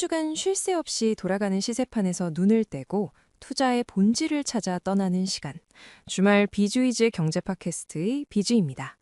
주간 쉴 새 없이 돌아가는 시세판에서 눈을 떼고 투자의 본질을 찾아 떠나는 시간. 주말 비주이즈 경제 팟캐스트의 비주입니다.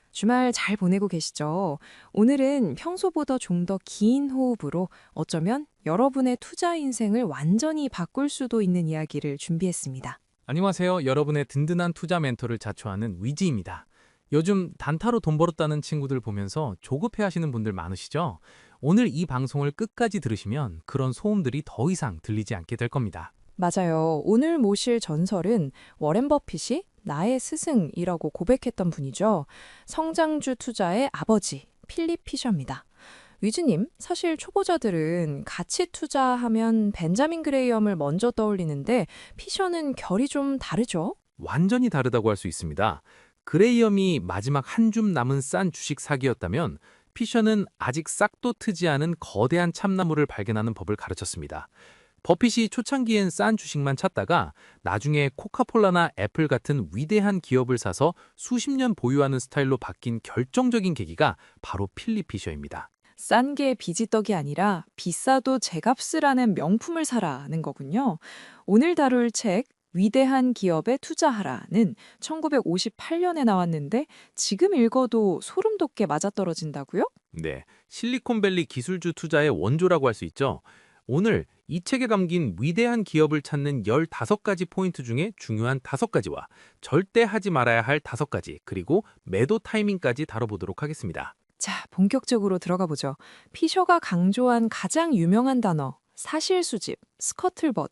주말 잘 보내고 계시죠? 오늘은 평소보다 좀 더 긴 호흡으로 어쩌면 여러분의 투자 인생을 완전히 바꿀 수도 있는 이야기를 준비했습니다. 안녕하세요. 여러분의 든든한 투자 멘토를 자처하는 위지입니다. 요즘 단타로 돈 벌었다는 친구들 보면서 조급해하시는 분들 많으시죠? 오늘 이 방송을 끝까지 들으시면 그런 소음들이 더 이상 들리지 않게 될 겁니다. 맞아요. 오늘 모실 전설은 워렌 버핏이 나의 스승이라고 고백했던 분이죠. 성장주 투자의 아버지, 필립 피셔입니다. 위즈님, 사실 초보자들은 가치 투자하면 벤자민 그레이엄을 먼저 떠올리는데 피셔는 결이 좀 다르죠? 완전히 다르다고 할 수 있습니다. 그레이엄이 마지막 한 줌 남은 싼 주식 사기였다면 피셔는 아직 싹도 트지 않은 거대한 참나무를 발견하는 법을 가르쳤습니다. 버핏이 초창기엔 싼 주식만 찾다가 나중에 코카콜라나 애플 같은 위대한 기업을 사서 수십 년 보유하는 스타일로 바뀐 결정적인 계기가 바로 필립 피셔입니다. 싼 게 빚이 떡이 아니라 비싸도 제값을 하는 명품을 사라는 거군요. 오늘 다룰 책 위대한 기업에 투자하라는 1958년에 나왔는데 지금 읽어도 소름 돋게 맞아떨어진다고요? 네, 실리콘밸리 기술주 투자의 원조라고 할 수 있죠. 오늘 이 책에 담긴 위대한 기업을 찾는 15가지 포인트 중에 중요한 5가지와 절대 하지 말아야 할 5가지, 그리고 매도 타이밍까지 다뤄보도록 하겠습니다. 자, 본격적으로 들어가 보죠. 피셔가 강조한 가장 유명한 단어, 사실수집, 스커틀벗.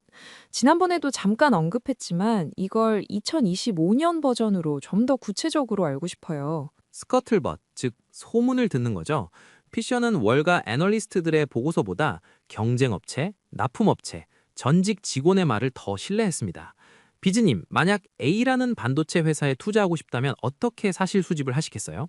지난번에도 잠깐 언급했지만 이걸 2025년 버전으로 좀 더 구체적으로 알고 싶어요. 스커틀벗, 즉 소문을 듣는 거죠. 피셔는 월가 애널리스트들의 보고서보다 경쟁업체, 납품업체, 전직 직원의 말을 더 신뢰했습니다. 비즈님, 만약 A라는 반도체 회사에 투자하고 싶다면 어떻게 사실 수집을 하시겠어요?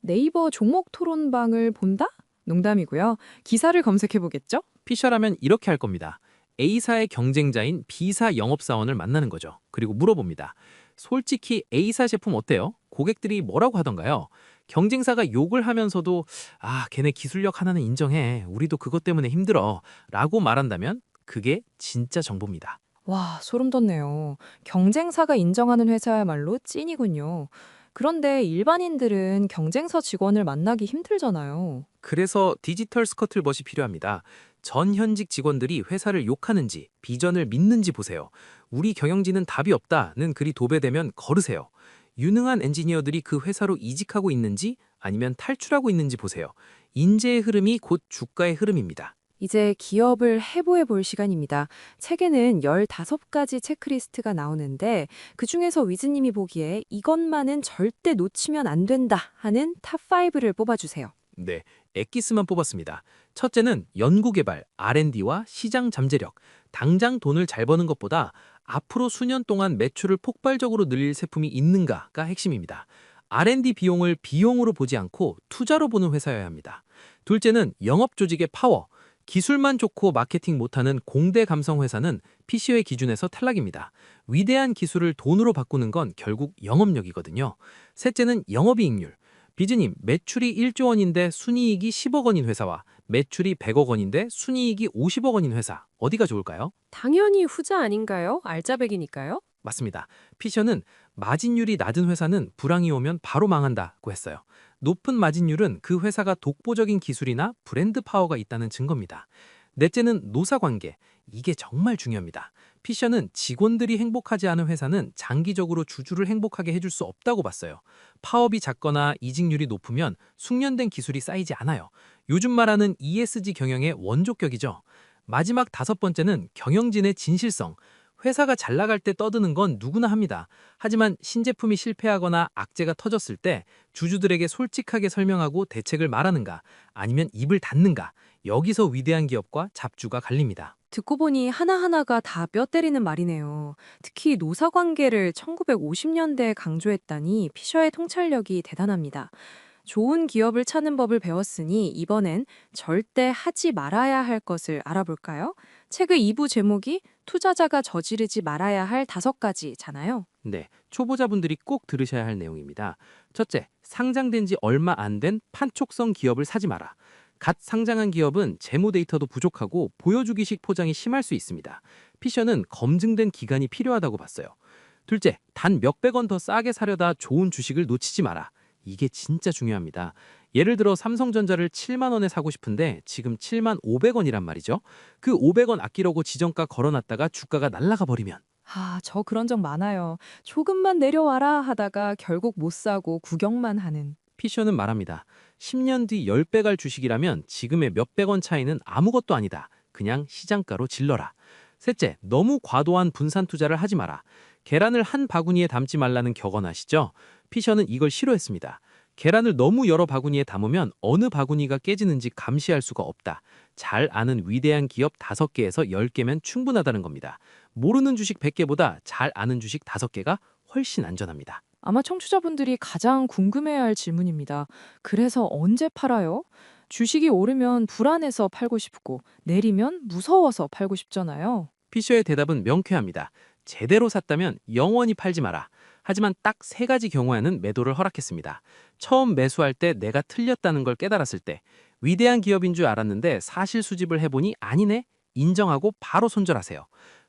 네이버 종목 토론방을 본다? 농담이고요. 기사를 검색해 보겠죠? 피셔라면 이렇게 할 겁니다. A사의 경쟁자인 B사 영업사원을 만나는 거죠. 그리고 물어봅니다. 솔직히 A사 제품 어때요? 고객들이 뭐라고 하던가요? 경쟁사가 욕을 하면서도 걔네 기술력 하나는 인정해. 우리도 그것 때문에 힘들어. 라고 말한다면 그게 진짜 정보입니다. 와, 소름 돋네요. 경쟁사가 인정하는 회사야말로 찐이군요. 그런데 일반인들은 경쟁사 직원을 만나기 힘들잖아요. 그래서 디지털 스커틀벗이 필요합니다. 전 현직 직원들이 회사를 욕하는지 비전을 믿는지 보세요. 우리 경영진은 답이 없다는 글이 도배되면 걸으세요. 유능한 엔지니어들이 그 회사로 이직하고 있는지 아니면 탈출하고 있는지 보세요. 인재의 흐름이 곧 주가의 흐름입니다. 이제 기업을 해부해 볼 시간입니다. 책에는 15가지 체크리스트가 나오는데 그중에서 위즈님이 보기에 이것만은 절대 놓치면 안 된다 하는 탑5를 뽑아주세요. 네, 엑기스만 뽑았습니다. 첫째는 연구개발, R&D와 시장 잠재력. 당장 돈을 잘 버는 것보다 앞으로 수년 동안 매출을 폭발적으로 늘릴 제품이 있는가가 핵심입니다. R&D 비용을 비용으로 보지 않고 투자로 보는 회사여야 합니다. 둘째는 영업 조직의 파워. 기술만 좋고 마케팅 못하는 공대 감성 회사는 PCO의 기준에서 탈락입니다. 위대한 기술을 돈으로 바꾸는 건 결국 영업력이거든요. 셋째는 영업이익률. 비즈님, 매출이 1조 원인데 순이익이 10억 원인 회사와 매출이 100억 원인데 순이익이 50억 원인 회사, 어디가 좋을까요? 당연히 후자 아닌가요? 알짜배기니까요. 맞습니다. 피셔는 마진율이 낮은 회사는 불황이 오면 바로 망한다고 했어요. 높은 마진율은 그 회사가 독보적인 기술이나 브랜드 파워가 있다는 증거입니다. 넷째는 노사관계. 이게 정말 중요합니다. 피셔는 직원들이 행복하지 않은 회사는 장기적으로 주주를 행복하게 해줄 수 없다고 봤어요. 파업이 작거나 이직률이 높으면 숙련된 기술이 쌓이지 않아요. 요즘 말하는 ESG 경영의 원조격이죠. 마지막 5번째는 경영진의 진실성. 회사가 잘 나갈 때 떠드는 건 누구나 합니다. 하지만 신제품이 실패하거나 악재가 터졌을 때 주주들에게 솔직하게 설명하고 대책을 말하는가, 아니면 입을 닫는가, 여기서 위대한 기업과 잡주가 갈립니다. 듣고 보니 하나하나가 다 뼈 때리는 말이네요. 특히 노사관계를 1950년대에 강조했다니 피셔의 통찰력이 대단합니다. 좋은 기업을 찾는 법을 배웠으니 이번엔 절대 하지 말아야 할 것을 알아볼까요? 책의 2부 제목이 투자자가 저지르지 말아야 할 5가지잖아요. 네, 초보자분들이 꼭 들으셔야 할 내용입니다. 첫째, 상장된 지 얼마 안 된 판촉성 기업을 사지 마라. 갓 상장한 기업은 재무 데이터도 부족하고 보여주기식 포장이 심할 수 있습니다. 피셔는 검증된 기간이 필요하다고 봤어요. 둘째, 단 몇백 원 더 싸게 사려다 좋은 주식을 놓치지 마라. 이게 진짜 중요합니다. 예를 들어 삼성전자를 7만 원에 사고 싶은데 지금 7만 500원이란 말이죠. 그 500원 아끼려고 지정가 걸어놨다가 주가가 날아가 버리면 아, 저 그런 적 많아요. 조금만 내려와라 하다가 결국 못 사고 구경만 하는. 피셔는 말합니다. 10년 뒤 10배 갈 주식이라면 지금의 몇백 원 차이는 아무것도 아니다. 그냥 시장가로 질러라. 셋째, 너무 과도한 분산 투자를 하지 마라. 계란을 한 바구니에 담지 말라는 격언 아시죠? 피셔는 이걸 싫어했습니다. 계란을 너무 여러 바구니에 담으면 어느 바구니가 깨지는지 감시할 수가 없다. 잘 아는 위대한 기업 5개에서 10개면 충분하다는 겁니다. 모르는 주식 100개보다 잘 아는 주식 5개가 훨씬 안전합니다. 아마 청취자분들이 가장 궁금해할 질문입니다. 그래서 언제 팔아요? 주식이 오르면 불안해서 팔고 싶고 내리면 무서워서 팔고 싶잖아요. 피셔의 대답은 명쾌합니다. 제대로 샀다면 영원히 팔지 마라. 하지만 딱 3가지 경우에는 매도를 허락했습니다. 처음 매수할 때 내가 틀렸다는 걸 깨달았을 때, 위대한 기업인 줄 알았는데 사실 수집을 해보니 아니네? 인정하고 바로 손절하세요.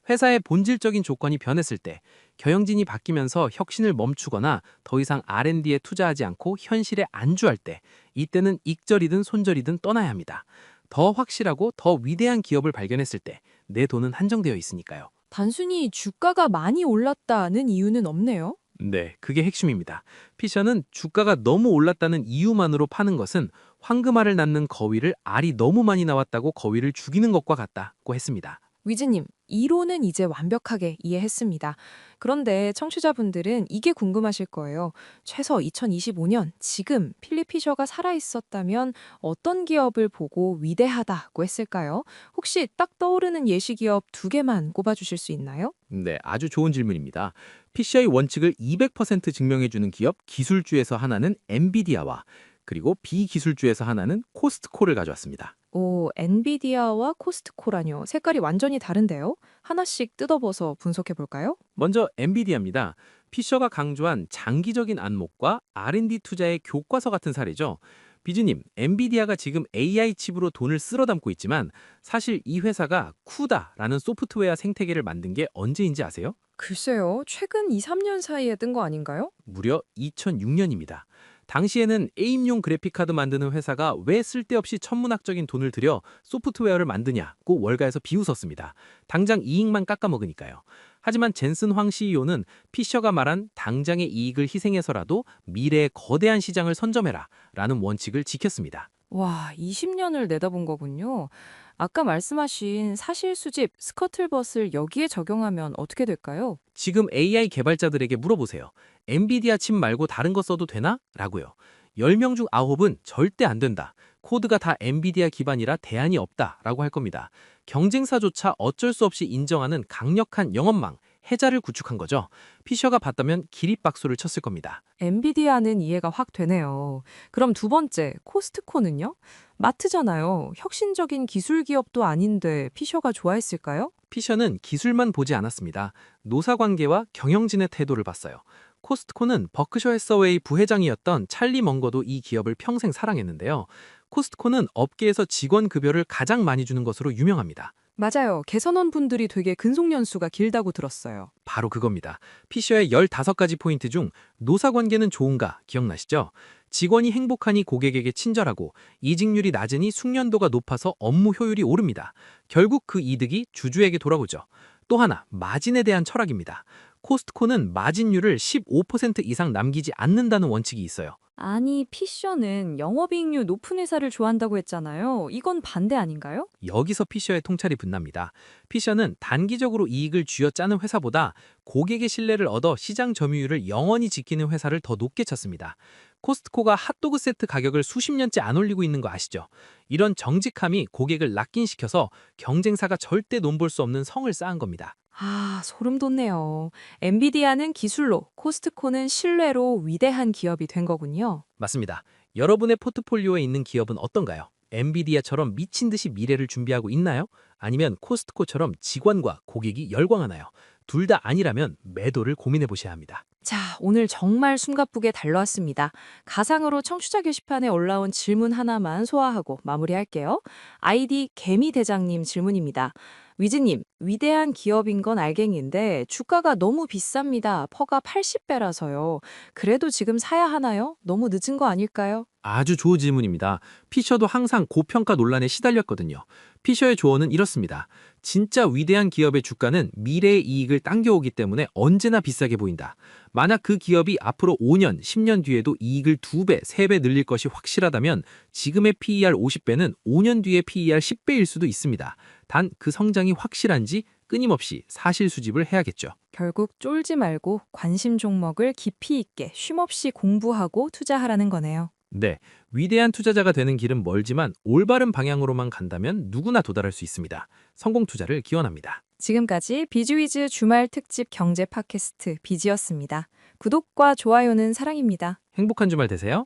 회사의 본질적인 조건이 변했을 때, 경영진이 바뀌면서 혁신을 멈추거나 더 이상 R&D에 투자하지 않고 현실에 안주할 때, 이때는 익절이든 손절이든 떠나야 합니다. 더 확실하고 더 위대한 기업을 발견했을 때, 내 돈은 한정되어 있으니까요. 단순히 주가가 많이 올랐다는 이유는 없네요. 네, 그게 핵심입니다. 피셔는 주가가 너무 올랐다는 이유만으로 파는 것은 황금알을 낳는 거위를 알이 너무 많이 나왔다고 거위를 죽이는 것과 같다고 했습니다. 위즈님, 이론은 이제 완벽하게 이해했습니다. 그런데 청취자분들은 이게 궁금하실 거예요. 최소 2025년 지금 필립 피셔가 살아있었다면 어떤 기업을 보고 위대하다고 했을까요? 혹시 딱 떠오르는 예시기업 2개만 꼽아주실 수 있나요? 네, 아주 좋은 질문입니다. 피셔의 원칙을 200% 증명해주는 기업 기술주에서 하나는 엔비디아와 그리고 비기술주에서 하나는 코스트코를 가져왔습니다. 오, 엔비디아와 코스트코라뇨. 색깔이 완전히 다른데요? 하나씩 뜯어봐서 분석해 볼까요? 먼저 엔비디아입니다. 피셔가 강조한 장기적인 안목과 R&D 투자의 교과서 같은 사례죠. 비즈님, 엔비디아가 지금 AI 칩으로 돈을 쓸어 담고 있지만 사실 이 회사가 쿠다라는 소프트웨어 생태계를 만든 게 언제인지 아세요? 글쎄요, 최근 2, 3년 사이에 뜬 거 아닌가요? 무려 2006년입니다. 당시에는 게임용 그래픽카드 만드는 회사가 왜 쓸데없이 천문학적인 돈을 들여 소프트웨어를 만드냐고 월가에서 비웃었습니다. 당장 이익만 깎아먹으니까요. 하지만 젠슨 황 CEO는 피셔가 말한 당장의 이익을 희생해서라도 미래의 거대한 시장을 선점해라 라는 원칙을 지켰습니다. 와, 20년을 내다본 거군요. 아까 말씀하신 사실 수집 스커틀벗을 여기에 적용하면 어떻게 될까요? 지금 AI 개발자들에게 물어보세요. 엔비디아 칩 말고 다른 거 써도 되나? 라고요. 10명 중 9은 절대 안 된다. 코드가 다 엔비디아 기반이라 대안이 없다. 라고 할 겁니다. 경쟁사조차 어쩔 수 없이 인정하는 강력한 영업망, 해자를 구축한 거죠. 피셔가 봤다면 기립박수를 쳤을 겁니다. 엔비디아는 이해가 확 되네요. 그럼 두 번째, 코스트코는요? 마트잖아요. 혁신적인 기술 기업도 아닌데 피셔가 좋아했을까요? 피셔는 기술만 보지 않았습니다. 노사관계와 경영진의 태도를 봤어요. 코스트코는 버크셔 해서웨이 부회장이었던 찰리 먼거도 이 기업을 평생 사랑했는데요. 코스트코는 업계에서 직원 급여를 가장 많이 주는 것으로 유명합니다. 맞아요. 개선원 분들이 되게 근속연수가 길다고 들었어요. 바로 그겁니다. 피셔의 15가지 포인트 중 노사관계는 좋은가 기억나시죠? 직원이 행복하니 고객에게 친절하고 이직률이 낮으니 숙련도가 높아서 업무 효율이 오릅니다. 결국 그 이득이 주주에게 돌아오죠. 또 하나, 마진에 대한 철학입니다. 코스트코는 마진율을 15% 이상 남기지 않는다는 원칙이 있어요. 아니, 피셔는 영업이익률 높은 회사를 좋아한다고 했잖아요. 이건 반대 아닌가요? 여기서 피셔의 통찰이 빛납니다. 피셔는 단기적으로 이익을 쥐어짜는 회사보다 고객의 신뢰를 얻어 시장 점유율을 영원히 지키는 회사를 더 높게 쳤습니다. 코스트코가 핫도그 세트 가격을 수십 년째 안 올리고 있는 거 아시죠? 이런 정직함이 고객을 낙긴시켜서 경쟁사가 절대 논볼 수 없는 성을 쌓은 겁니다. 아, 소름 돋네요. 엔비디아는 기술로, 코스트코는 신뢰로 위대한 기업이 된 거군요. 맞습니다. 여러분의 포트폴리오에 있는 기업은 어떤가요? 엔비디아처럼 미친 듯이 미래를 준비하고 있나요? 아니면 코스트코처럼 직원과 고객이 열광하나요? 둘 다 아니라면 매도를 고민해 보셔야 합니다. 자, 오늘 정말 숨가쁘게 달려왔습니다. 가상으로 청취자 게시판에 올라온 질문 하나만 소화하고 마무리할게요. 아이디 개미대장님 질문입니다. 위즈님, 위대한 기업인 건 알겠는데 주가가 너무 비쌉니다. 퍼가 80배라서요. 그래도 지금 사야 하나요? 너무 늦은 거 아닐까요? 아주 좋은 질문입니다. 피셔도 항상 고평가 논란에 시달렸거든요. 피셔의 조언은 이렇습니다. 진짜 위대한 기업의 주가는 미래의 이익을 당겨오기 때문에 언제나 비싸게 보인다. 만약 그 기업이 앞으로 5년, 10년 뒤에도 이익을 2배, 3배 늘릴 것이 확실하다면 지금의 PER 50배는 5년 뒤의 PER 10배일 수도 있습니다. 단 그 성장이 확실한지 끊임없이 사실 수집을 해야겠죠. 결국 쫄지 말고 관심 종목을 깊이 있게 쉼없이 공부하고 투자하라는 거네요. 네, 위대한 투자자가 되는 길은 멀지만 올바른 방향으로만 간다면 누구나 도달할 수 있습니다. 성공 투자를 기원합니다. 지금까지 비즈위즈 주말 특집 경제 팟캐스트 비지였습니다. 구독과 좋아요는 사랑입니다. 행복한 주말 되세요.